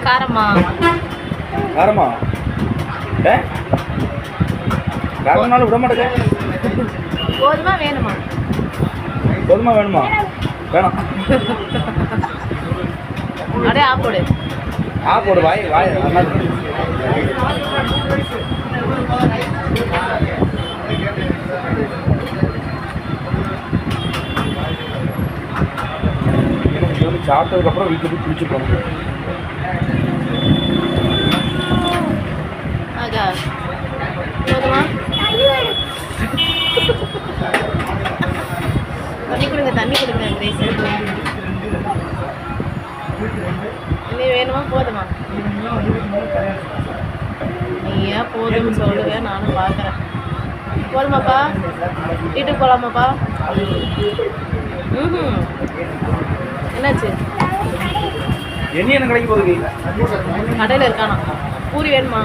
காரமா காரமா காரம்னாலும் விட மாட்டேங்க. போதுமா வேணுமா? போதுமா வேணுமா? வேணாம். அப்படியே போடு. போடு. வாய் வாய் நல்லா சாப்பிட்டதுக்கப்புறம் வீட்டில் போய் குளிச்சு போகணும். போதுமா? தண்ணி கொடுங்க கிரேஸ். இனி வேணுமா? போதுமா? நீயா போதும்னு சொல்லுவேன், நானும் பார்க்குறேன். போதுமாப்பா? வீட்டுக்கு போகலாமாப்பா? என்னாச்சு? என்ன கடைக்கு போகுது? கடையில் இருக்கானா? பூரி வேணுமா?